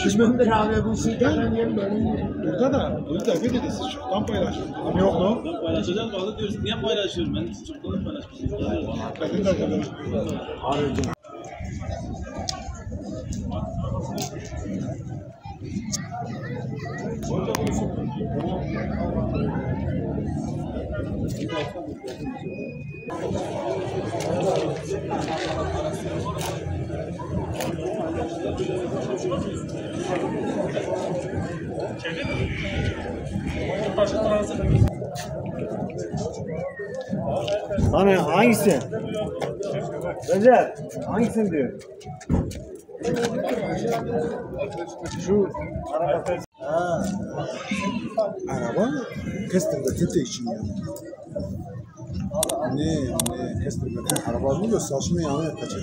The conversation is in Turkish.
Düşmandır abi bu sizden. Burada dedi siz çoktan paylaşın. Ama yok mu? Paylaşacağız bazı diyoruz. Niye paylaşıyorum? Ben siz çoktan paylaşmışsınız. Kadın da kadın. Hani hangisi? Recep hangisini diyor? Şu araba. Ha. Araba Kestr'da tete için ya. Ne Kestr'da araba mı göstersin ya kaçak.